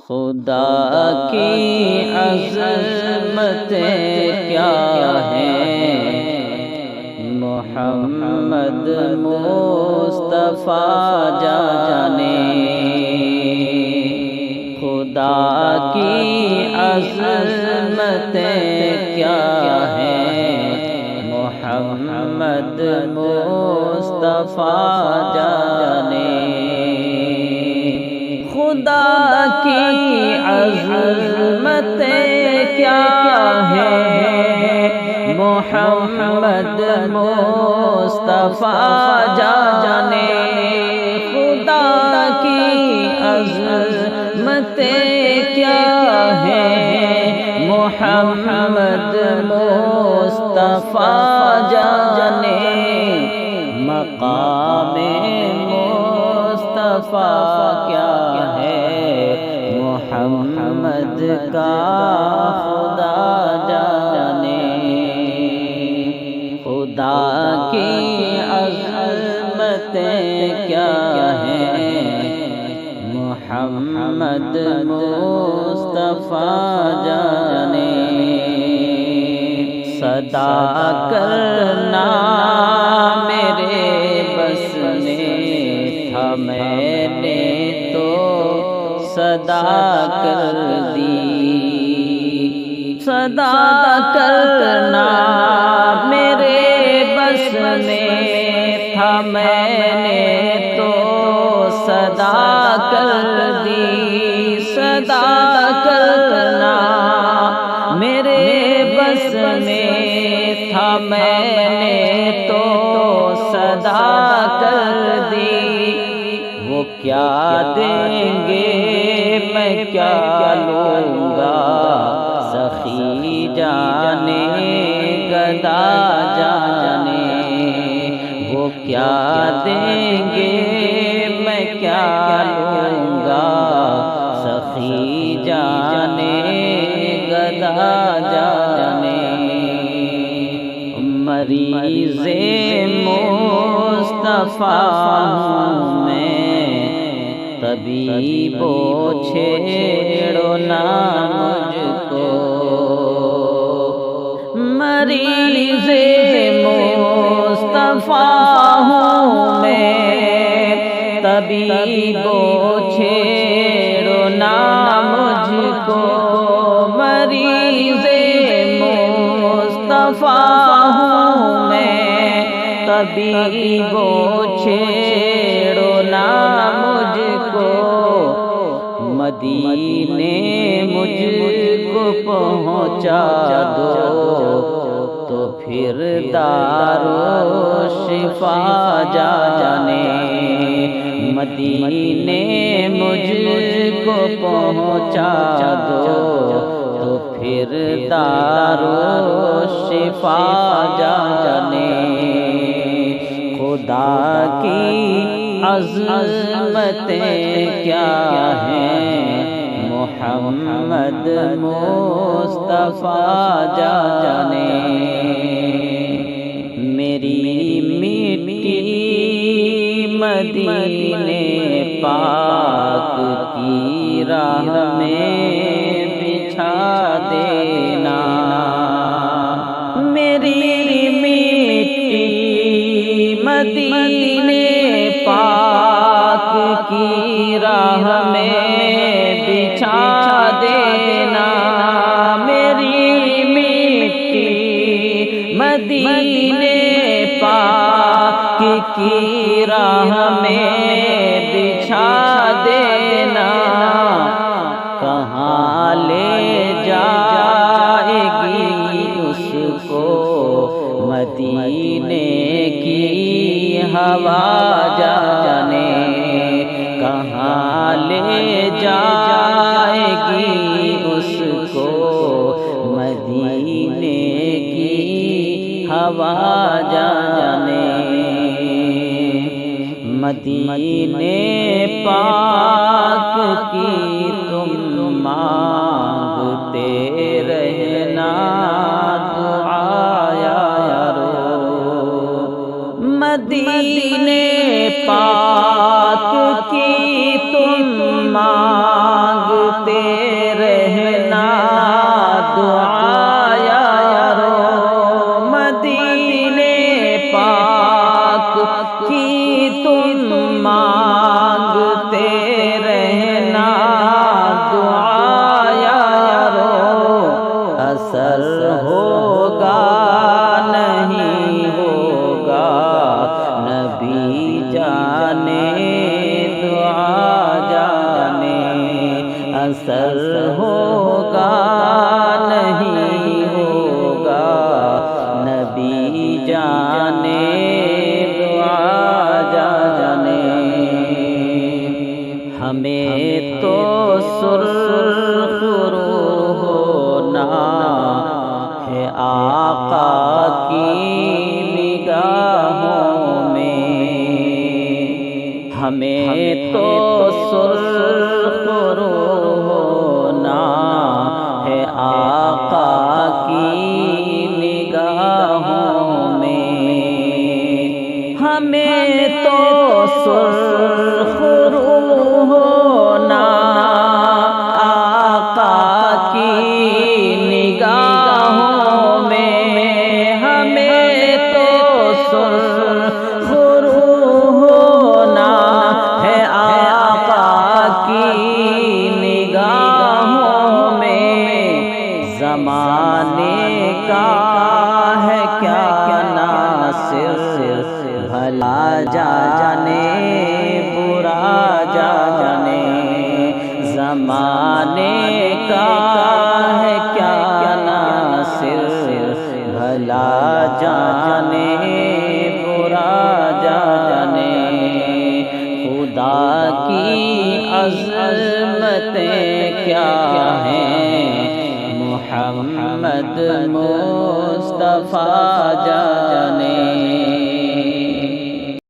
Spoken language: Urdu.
خدا کی عظمت کیا ہے، محمد مصطفیٰ جانے۔ خدا کی عظمت کیا ہے، محمد مصطفیٰ جانے۔ خدا کی عظمت کیا ہے، محمد مصطفیٰ جانے۔ خدا کی عظمت کیا ہے، محمد مصطفیٰ جانے۔ مقام مصطفیٰ کیا ہے، محمد کا خدا جانے۔ خدا کی عظمت کیا ہے، محمد مصطفیٰ جانے۔ صدا کرنا میرے بس میں تھا، میں نے تو صدا کر دی۔ صدا کرنا میرے بس میں تھا، میں نے تو صدا کر دی۔ صدا کرنا میرے بس میں تھا، میں نے تو صدا کر دی۔ وہ کیا دیں گے میں کیا لوں گا، سخی جانے گدا جانے۔ وہ کیا دیں گے میں کیا لوں گا، سخی جانے گدا جانے۔ مریض مصطفیٰ میں طبیب چھیڑو نہ مجھ کو۔ مریض مصطفیٰ ہوں میں، طبیب چھیڑو نہ مجھ کو۔ مریض مصطفیٰ ہوں میں، طبیب چھیڑو نہ مجھ کو۔ مدینے مجھ کو پہنچا دو، تو پھر دارو شفا جانے۔ مدینے مجھ کو پہنچا دو، تو پھر دارو شفا جانے۔ خدا کی عظمت کیا ہے، محمد مصطفیٰ جانے۔ میری مٹی مدینے پاک کی راہ میں بچھا دینا۔ میری مٹی مدینے پاک کی راہ میں بچھا دینا۔ میری مٹی مدینے پاک کی راہ میں بچھا دینا۔ کہاں لے جائے گی اس کو مدینے کی ہوا جانے۔ کہاں لے جائے گی اس کو مدینے کی ہوا جانے۔ مدینے پاک کی تم مانگتے رہنا دعا یارو۔ مدینے پاک کی تم مانگتے اثر ہوگا نہیں ہوگا، نبی جانے دعا جانے۔ ہمیں تو سرخ رو ہونا ہے آقا کی نگاہوں میں، ہمیں تو سرخ رو ہونا ہے آقا کی نگاہوں میں، ہمیں تو سرخ رو ہونا آقا کی نگاہوں میں، ہمیں تو سرخ رو ہونا ہے آقا کی نگاہوں میں۔ زمانے کا ہے کیا ناصر، بھلا جانے برا جانے، زمانے کا ہے کیا ناصر، بھلا جانے برا جانے۔ خدا کی عظمتیں کیا ہیں، محمد مصطفیٰ